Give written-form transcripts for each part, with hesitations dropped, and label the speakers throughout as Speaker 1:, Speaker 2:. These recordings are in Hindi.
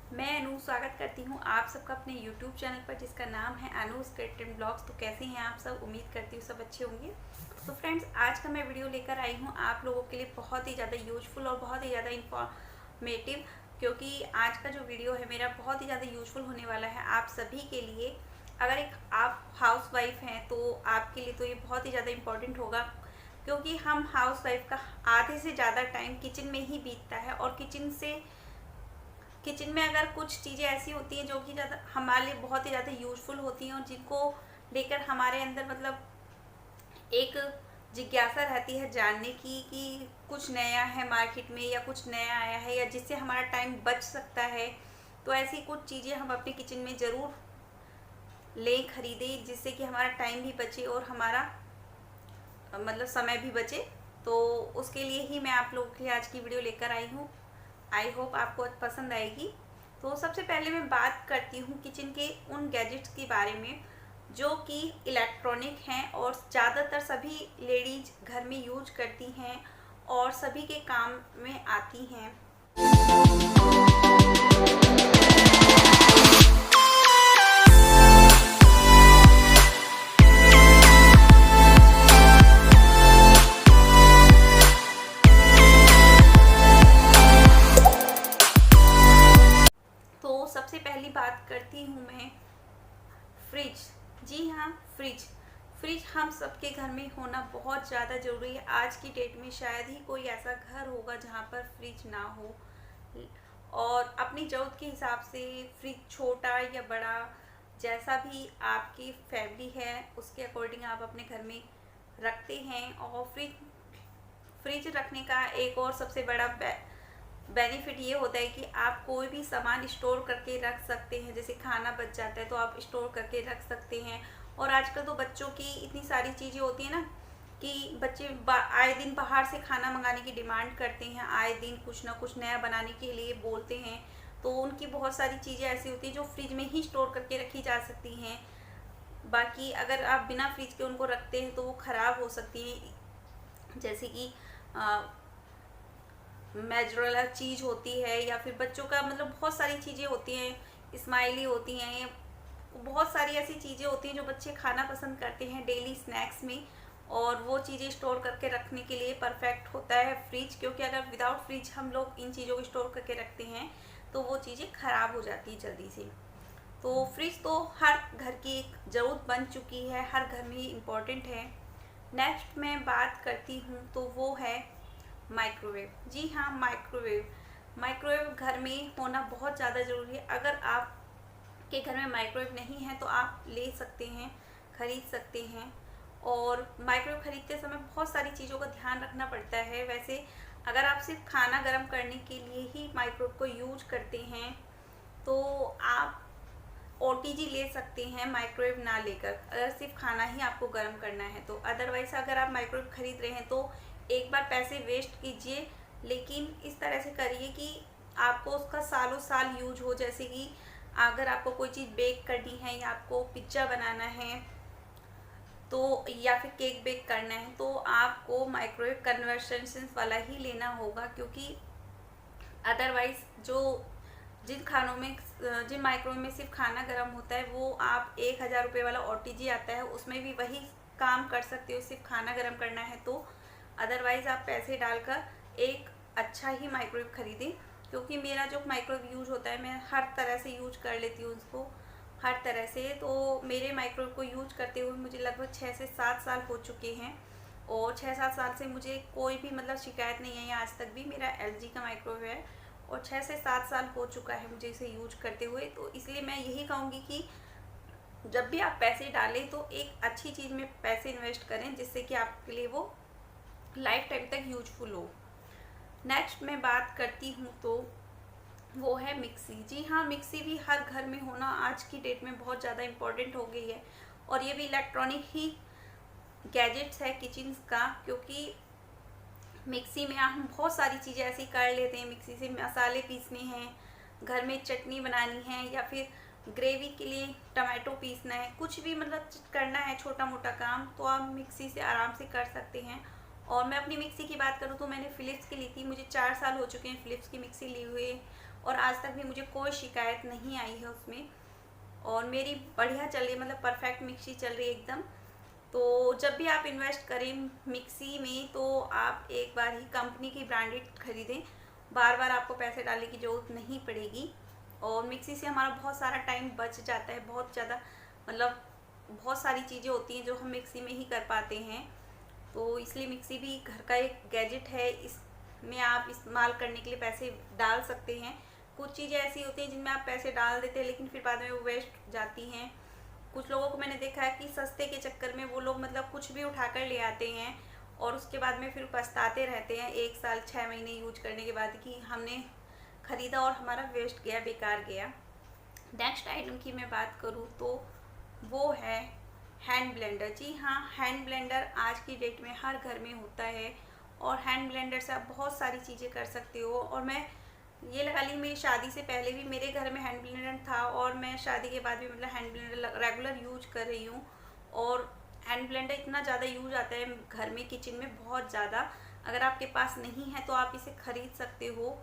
Speaker 1: मैं अनु स्वागत करती हूँ आप सबका अपने YouTube चैनल पर जिसका नाम है अनुज क्रिएटिव ब्लॉग्स। तो कैसे हैं आप सब? उम्मीद करती हूँ सब अच्छे होंगे। तो फ्रेंड्स, आज का मैं वीडियो लेकर आई हूँ आप लोगों के लिए बहुत ही ज़्यादा यूजफुल और बहुत ही ज़्यादा इंफॉर्मेटिव, क्योंकि आज का जो वीडियो है मेरा बहुत ही ज़्यादा यूजफुल होने वाला है आप सभी के लिए। अगर एक आप हाउस वाइफ हैं तो आपके लिए तो ये बहुत ही ज़्यादा इम्पॉर्टेंट होगा, क्योंकि हम हाउस वाइफ का आधे से ज़्यादा टाइम किचन में ही बीतता है। और किचन में अगर कुछ चीज़ें ऐसी होती हैं जो कि ज़्यादा हमारे लिए बहुत ही ज़्यादा यूजफुल होती हैं और जिनको लेकर हमारे अंदर एक जिज्ञासा रहती है जानने की कि कुछ नया है मार्केट में या कुछ नया आया है या जिससे हमारा टाइम बच सकता है, तो ऐसी कुछ चीज़ें हम अपने किचन में ज़रूर लें, खरीदें, जिससे कि हमारा टाइम भी बचे और हमारा समय भी बचे। तो उसके लिए ही मैं आप लोगों के लिए आज की वीडियो लेकर आई हूँ। आई होप आपको पसंद आएगी। तो सबसे पहले मैं बात करती हूँ किचन के उन गैजेट्स के बारे में जो कि इलेक्ट्रॉनिक हैं और ज़्यादातर सभी लेडीज घर में यूज करती हैं और सभी के काम में आती हैं। तो सबसे पहली बात करती हूँ मैं फ्रिज। जी हाँ, फ्रिज हम सबके घर में होना बहुत ज़्यादा ज़रूरी है। आज की डेट में शायद ही कोई ऐसा घर होगा जहाँ पर फ्रिज ना हो। और अपनी ज़रूरत के हिसाब से फ्रिज छोटा या बड़ा, जैसा भी आपकी फैमिली है उसके अकॉर्डिंग आप अपने घर में रखते हैं। और फ्रिज रखने का एक और सबसे बड़ा बेनिफिट ये होता है कि आप कोई भी सामान स्टोर करके रख सकते हैं। जैसे खाना बच जाता है तो आप स्टोर करके रख सकते हैं। और आजकल तो बच्चों की इतनी सारी चीज़ें होती हैं ना कि बच्चे आए दिन बाहर से खाना मंगाने की डिमांड करते हैं, आए दिन कुछ ना कुछ नया बनाने के लिए बोलते हैं। तो उनकी बहुत सारी चीज़ें ऐसी होती हैं जो फ्रिज में ही स्टोर करके रखी जा सकती हैं। बाकी अगर आप बिना फ्रिज के उनको रखते हैं तो वो ख़राब हो सकती हैं। जैसे कि मेजोरला चीज़ होती है या फिर बच्चों का बहुत सारी चीज़ें होती हैं, स्माइली होती हैं, बहुत सारी ऐसी चीज़ें होती हैं जो बच्चे खाना पसंद करते हैं डेली स्नैक्स में। और वो चीज़ें स्टोर करके रखने के लिए परफेक्ट होता है फ्रिज, क्योंकि अगर विदाउट फ्रिज हम लोग इन चीज़ों को स्टोर करके रखते हैं तो वो चीज़ें ख़राब हो जाती है जल्दी से। तो फ्रिज तो हर घर की एक ज़रूरत बन चुकी है, हर घर में इम्पॉर्टेंट है। नेक्स्ट मैं बात करती हूँ तो वो है माइक्रोवेव। जी हाँ, माइक्रोवेव घर में होना बहुत ज़्यादा ज़रूरी है। अगर आपके घर में माइक्रोवेव नहीं है तो आप ले सकते हैं, ख़रीद सकते हैं। और माइक्रोवेव ख़रीदते समय बहुत सारी चीज़ों का ध्यान रखना पड़ता है। वैसे अगर आप सिर्फ खाना गर्म करने के लिए ही माइक्रोवेव को यूज करते हैं तो आप OTG ले सकते हैं माइक्रोवेव ना लेकर, अगर सिर्फ खाना ही आपको गर्म करना है तो। अदरवाइज़ अगर आप माइक्रोवेव ख़रीद रहे हैं तो एक बार पैसे वेस्ट कीजिए, लेकिन इस तरह से करिए कि आपको उसका सालों साल यूज हो। जैसे कि अगर आपको कोई चीज़ बेक करनी है या आपको पिज्ज़ा बनाना है तो या फिर केक बेक करना है तो आपको माइक्रोवेव कन्वर्सेशन वाला ही लेना होगा, क्योंकि अदरवाइज़ जिन माइक्रोवेव में सिर्फ खाना गर्म होता है वो आप 1000 रुपये वाला OTG आता है, उसमें भी वही काम कर सकते हो, सिर्फ खाना गर्म करना है तो। अदरवाइज़ आप पैसे डालकर एक अच्छा ही माइक्रोवेव ख़रीदें, क्योंकि मेरा जो माइक्रोवेव यूज होता है मैं हर तरह से यूज कर लेती हूँ उसको, हर तरह से। तो मेरे माइक्रोवेव को यूज करते हुए मुझे लगभग 6 से 7 साल हो चुके हैं और 6-7 साल से मुझे कोई भी शिकायत नहीं आई आज तक भी। मेरा LG का माइक्रोवेव है और 6 से 7 साल हो चुका है मुझे इसे यूज करते हुए। तो इसलिए मैं यही कहूँगी कि जब भी आप पैसे डालें तो एक अच्छी चीज़ में पैसे इन्वेस्ट करें, जिससे कि आपके लिए वो लाइफ टाइम तक यूजफुल हो। नेक्स्ट मैं बात करती हूँ तो वो है मिक्सी। जी हाँ, मिक्सी भी हर घर में होना आज की डेट में बहुत ज़्यादा इम्पोर्टेंट हो गई है। और ये भी इलेक्ट्रॉनिक ही गैजेट्स है किचन का, क्योंकि मिक्सी में हम बहुत सारी चीज़ें ऐसी कर लेते हैं। मिक्सी से मसाले पीसने हैं, घर में चटनी बनानी है या फिर ग्रेवी के लिए टमाटो पीसना है, कुछ भी करना है छोटा मोटा काम तो आप मिक्सी से आराम से कर सकते हैं। और मैं अपनी मिक्सी की बात करूँ तो मैंने फ़िलिप्स की ली थी, मुझे 4 साल हो चुके हैं फ़िलिप्स की मिक्सी ली हुए। और आज तक भी मुझे कोई शिकायत नहीं आई है उसमें। और मेरी बढ़िया चल रही है, मतलब परफेक्ट मिक्सी चल रही है एकदम। तो जब भी आप इन्वेस्ट करें मिक्सी में तो आप एक बार ही कंपनी की ब्रांडेड खरीदें, बार बार आपको पैसे डालने की ज़रूरत नहीं पड़ेगी। और मिक्सी से हमारा बहुत सारा टाइम बच जाता है, बहुत ज़्यादा, मतलब बहुत सारी चीज़ें होती हैं जो हम मिक्सी में ही कर पाते हैं। तो इसलिए मिक्सी भी घर का एक गैजेट है, इसमें आप इस्तेमाल करने के लिए पैसे डाल सकते हैं। कुछ चीज़ें ऐसी होती हैं जिनमें आप पैसे डाल देते हैं लेकिन फिर बाद में वो वेस्ट जाती हैं। कुछ लोगों को मैंने देखा है कि सस्ते के चक्कर में वो लोग मतलब कुछ भी उठा कर ले आते हैं और उसके बाद में फिर पछताते रहते हैं 1 साल 6 महीने यूज करने के बाद कि हमने ख़रीदा और हमारा वेस्ट गया, बेकार गया। नेक्स्ट आइटम की मैं बात करूँ तो वो है हैंड ब्लेंडर। जी हाँ, हैंड ब्लेंडर आज की डेट में हर घर में होता है और हैंड ब्लेंडर से आप बहुत सारी चीज़ें कर सकते हो। और मैं ये लगा ली, मेरी शादी से पहले भी मेरे घर में हैंड ब्लेंडर था और मैं शादी के बाद भी मतलब हैंड ब्लेंडर रेगुलर यूज कर रही हूँ। और हैंड ब्लेंडर इतना ज़्यादा यूज आता है घर में, किचन में बहुत ज़्यादा। अगर आपके पास नहीं है तो आप इसे ख़रीद सकते हो।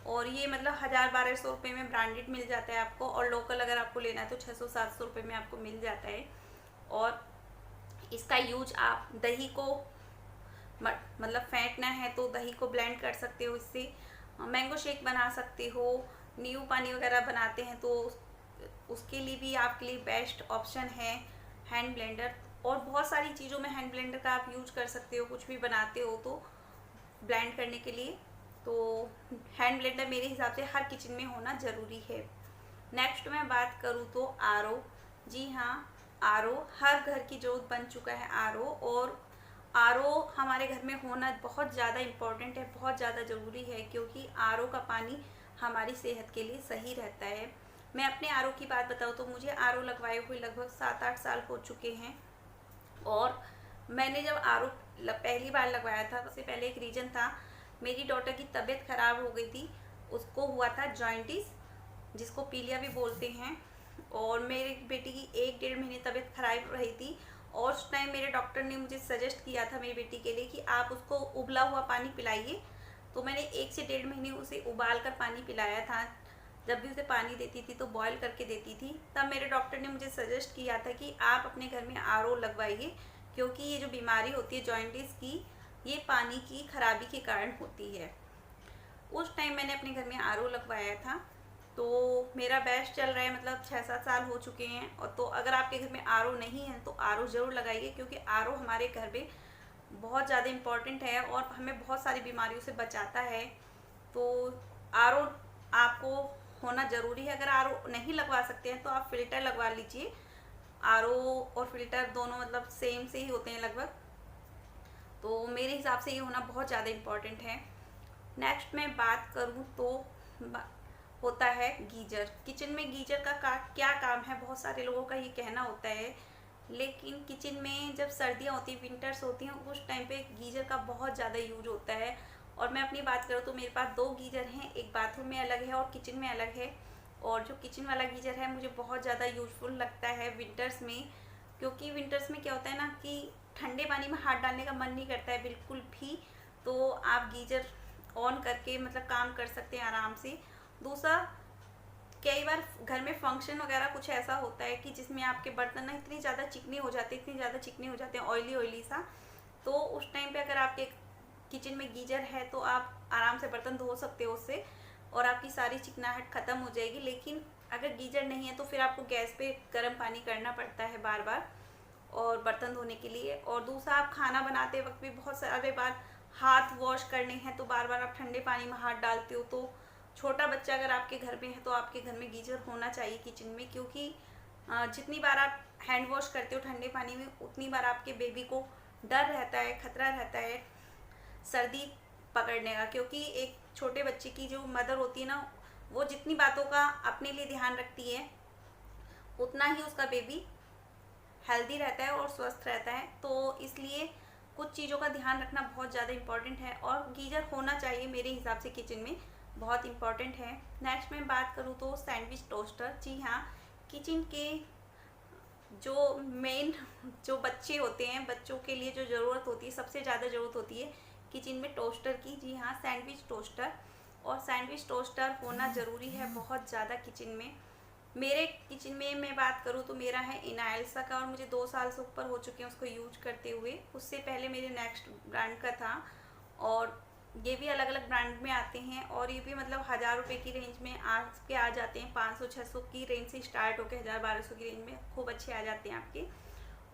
Speaker 1: और ये मतलब 1000-1200 रुपये में ब्रांडेड मिल जाता है आपको, और लोकल अगर आपको लेना है तो 600-700 रुपये में आपको मिल जाता है। और इसका यूज आप दही को मतलब फेंटना है तो दही को ब्लेंड कर सकते हो, इससे मैंगो शेक बना सकते हो। नींबू पानी वगैरह बनाते हैं तो उसके लिए भी आपके लिए बेस्ट ऑप्शन है हैंड ब्लेंडर। और बहुत सारी चीज़ों में हैंड ब्लेंडर का आप यूज कर सकते हो, कुछ भी बनाते हो तो ब्लेंड करने के लिए। तो हैंड ब्लेंडर मेरे हिसाब से हर किचन में होना ज़रूरी है। नेक्स्ट मैं बात करूँ तो आरओ। जी हाँ, आरओ हर घर की ज़रूरत बन चुका है आरओ। और आरओ हमारे घर में होना बहुत ज़्यादा इम्पॉर्टेंट है, बहुत ज़्यादा ज़रूरी है, क्योंकि आरओ का पानी हमारी सेहत के लिए सही रहता है। मैं अपने आरओ की बात बताऊँ तो मुझे आरओ लगवाए हुए लगभग 7-8 साल हो चुके हैं। और मैंने जब आरओ पहली बार लगवाया था, उससे पहले एक रीज़न था, मेरी डॉटर की तबीयत ख़राब हो गई थी। उसको हुआ था जॉइंटिस, जिसको पीलिया भी बोलते हैं। और मेरी बेटी की 1-1.5 महीने तबीयत खराब रही थी। और उस टाइम मेरे डॉक्टर ने मुझे सजेस्ट किया था मेरी बेटी के लिए कि आप उसको उबला हुआ पानी पिलाइए। तो मैंने 1 से 1.5 महीने उसे उबाल कर पानी पिलाया था। जब भी उसे पानी देती थी तो बॉयल करके देती थी। तब मेरे डॉक्टर ने मुझे सजेस्ट किया था कि आप अपने घर में आरओ लगवाइए, क्योंकि ये जो बीमारी होती है जॉइंटिस की, ये पानी की खराबी के कारण होती है। उस टाइम मैंने अपने घर में आरओ लगवाया था। तो मेरा बेस्ट चल रहा है, मतलब 6-7 साल हो चुके हैं। और तो अगर आपके घर में आरओ नहीं है तो आरओ ज़रूर लगाइए, क्योंकि आरओ हमारे घर में बहुत ज़्यादा इम्पॉर्टेंट है और हमें बहुत सारी बीमारियों से बचाता है। तो आरओ आपको होना ज़रूरी है। अगर आरओ नहीं लगवा सकते हैं तो आप फ़िल्टर लगवा लीजिए। आरओ और फिल्टर दोनों मतलब सेम से ही होते हैं लगभग। तो मेरे हिसाब से ये होना बहुत ज़्यादा इम्पॉर्टेंट है। नेक्स्ट मैं बात करूँ तो होता है गीजर। किचन में गीजर का क्या काम है, बहुत सारे लोगों का ये कहना होता है। लेकिन किचन में जब सर्दियाँ होती हैं, विंटर्स होती हैं, उस टाइम पे गीजर का बहुत ज़्यादा यूज होता है। और मैं अपनी बात करूँ तो मेरे पास 2 गीजर हैं, एक बाथरूम में अलग है और किचन में अलग है। और जो किचन वाला गीजर है मुझे बहुत ज़्यादा यूजफुल लगता है विंटर्स में, क्योंकि विंटर्स में क्या होता है ना कि ठंडे पानी में हाथ डालने का मन नहीं करता है बिल्कुल भी। तो आप गीजर ऑन करके मतलब काम कर सकते हैं आराम से। दूसरा, कई बार घर में फंक्शन वगैरह कुछ ऐसा होता है कि जिसमें आपके बर्तन ना इतने ज़्यादा चिकने हो जाते हैं, इतने ज़्यादा चिकने हो जाते हैं, ऑयली सा। तो उस टाइम पे अगर आपके किचन में गीजर है तो आप आराम से बर्तन धो सकते हो उससे और आपकी सारी चिकनाहट ख़त्म हो जाएगी। लेकिन अगर गीजर नहीं है तो फिर आपको गैस पे गर्म पानी करना पड़ता है बार बार और बर्तन धोने के लिए। और दूसरा, आप खाना बनाते वक्त भी बहुत सारे बार हाथ वॉश करने हैं तो बार बार आप ठंडे पानी में हाथ डालते हो। तो छोटा बच्चा अगर आपके घर में है तो आपके घर में गीजर होना चाहिए किचन में, क्योंकि जितनी बार आप हैंड वॉश करते हो ठंडे पानी में उतनी बार आपके बेबी को डर रहता है, खतरा रहता है सर्दी पकड़ने का। क्योंकि एक छोटे बच्चे की जो मदर होती है ना, वो जितनी बातों का अपने लिए ध्यान रखती है उतना ही उसका बेबी हेल्दी रहता है और स्वस्थ रहता है। तो इसलिए कुछ चीज़ों का ध्यान रखना बहुत ज़्यादा इम्पॉर्टेंट है और गीजर होना चाहिए मेरे हिसाब से किचन में, बहुत इम्पॉर्टेंट है। नेक्स्ट मैं बात करूँ तो सैंडविच टोस्टर। जी हाँ, किचन के जो मेन जो बच्चे होते हैं, बच्चों के लिए जो ज़रूरत होती है, सबसे ज़्यादा ज़रूरत होती है किचन में टोस्टर की। जी हाँ, सैंडविच टोस्टर। और सैंडविच टोस्टर होना ज़रूरी है बहुत ज़्यादा किचन में। मेरे किचन में मैं बात करूँ तो मेरा है इनायल्सा का और मुझे 2 साल से ऊपर हो चुके हैं उसको यूज करते हुए। उससे पहले मेरे नेक्स्ट ब्रांड का था और ये भी अलग अलग ब्रांड में आते हैं और ये भी मतलब 1000 रुपये की रेंज में आपके आ जाते हैं। 500-600 की रेंज से स्टार्ट होकर 1000-1200 की रेंज में खूब अच्छे आ जाते हैं आपके।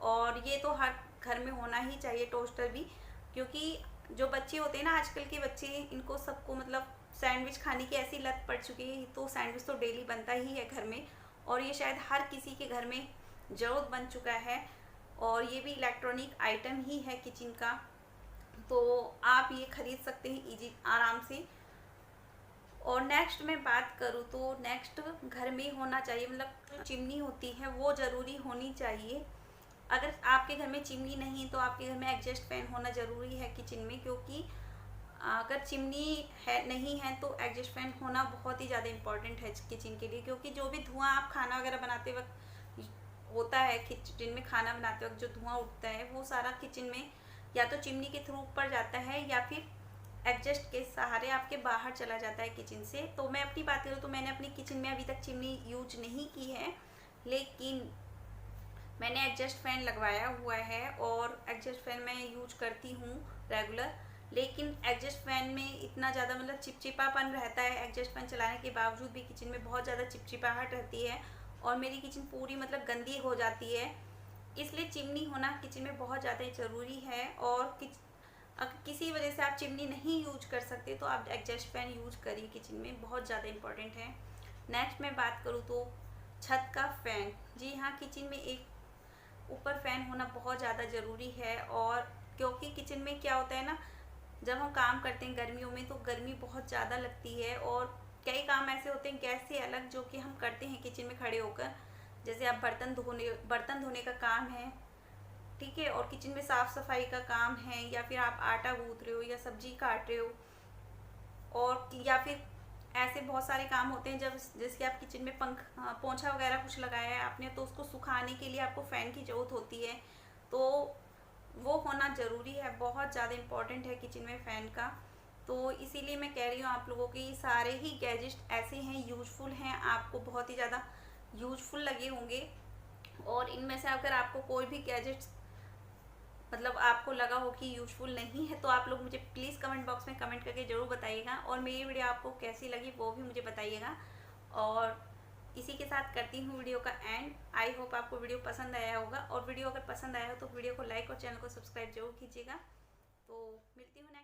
Speaker 1: और ये तो हर घर में होना ही चाहिए टोस्टर भी, क्योंकि जो बच्चे होते हैं ना आजकल के बच्चे, इनको सबको मतलब सैंडविच खाने की ऐसी लत पड़ चुकी है, तो सैंडविच तो डेली बनता ही है घर में और ये शायद हर किसी के घर में ज़रूरत बन चुका है। और ये भी इलेक्ट्रॉनिक आइटम ही है किचन का, तो आप ये खरीद सकते हैं इजी आराम से। और नेक्स्ट मैं बात करूँ तो नेक्स्ट घर में होना चाहिए, मतलब चिमनी होती है वो ज़रूरी होनी चाहिए। अगर आपके घर में चिमनी नहीं तो आपके घर में एग्जॉस्ट फैन होना ज़रूरी है किचन में, क्योंकि अगर चिमनी है नहीं है तो एग्जॉस्ट फैन होना बहुत ही ज़्यादा इम्पॉर्टेंट है किचन के लिए। क्योंकि जो भी धुआं आप खाना वगैरह बनाते वक्त होता है, किचन में खाना बनाते वक्त जो धुआं उठता है वो सारा किचन में या तो चिमनी के थ्रू ऊपर जाता है या फिर एग्जॉस्ट के सहारे आपके बाहर चला जाता है किचन से। तो मैं अपनी बात करूँ तो मैंने अपनी किचन में अभी तक चिमनी यूज नहीं की है, लेकिन मैंने एग्जॉस्ट फैन लगवाया हुआ है और एग्जॉस्ट फैन मैं यूज करती हूँ रेगुलर। लेकिन एग्जॉस्ट फैन में इतना ज़्यादा मतलब चिपचिपापन रहता है, एग्जॉस्ट फैन चलाने के बावजूद भी किचन में बहुत ज़्यादा चिपचिपाहट रहती है और मेरी किचन पूरी मतलब गंदी हो जाती है। इसलिए चिमनी होना किचन में बहुत ज़्यादा ज़रूरी है। और अगर किसी वजह से आप चिमनी नहीं यूज कर सकते तो आप एग्जॉस्ट फैन यूज करिए, किचन में बहुत ज़्यादा इम्पॉर्टेंट है। नेक्स्ट मैं बात करूँ तो छत का फ़ैन। जी हाँ, किचन में एक ऊपर फ़ैन होना बहुत ज़्यादा ज़रूरी है। और क्योंकि किचन में क्या होता है ना, जब हम काम करते हैं गर्मियों में तो गर्मी बहुत ज़्यादा लगती है और कई काम ऐसे होते हैं गैस से अलग जो कि हम करते हैं किचन में खड़े होकर। जैसे आप बर्तन धोने का काम है, ठीक है, और किचन में साफ़ सफाई का काम है, या फिर आप आटा गूँथ रहे हो या सब्जी काट रहे हो, और या फिर ऐसे बहुत सारे काम होते हैं जब जैसे आप किचन में पोंछा वगैरह कुछ लगाया है आपने तो उसको सुखाने के लिए आपको फ़ैन की ज़रूरत होती है। तो वो होना ज़रूरी है, बहुत ज़्यादा इम्पॉर्टेंट है किचन में फ़ैन का। तो इसीलिए मैं कह रही हूँ आप लोगों के सारे ही गैजेट ऐसे हैं, यूजफुल हैं, आपको बहुत ही ज़्यादा यूजफुल लगे होंगे। और इनमें से अगर आपको कोई भी गैजेट्स मतलब आपको लगा हो कि यूजफुल नहीं है तो आप लोग मुझे प्लीज़ कमेंट बॉक्स में कमेंट करके ज़रूर बताइएगा। और मेरी वीडियो आपको कैसी लगी वो भी मुझे बताइएगा। और इसी के साथ करती हूँ वीडियो का एंड। आई होप आपको वीडियो पसंद आया होगा, और वीडियो अगर पसंद आया हो तो वीडियो को लाइक और चैनल को सब्सक्राइब जरूर कीजिएगा। तो मिलती हूँ नेक्स्ट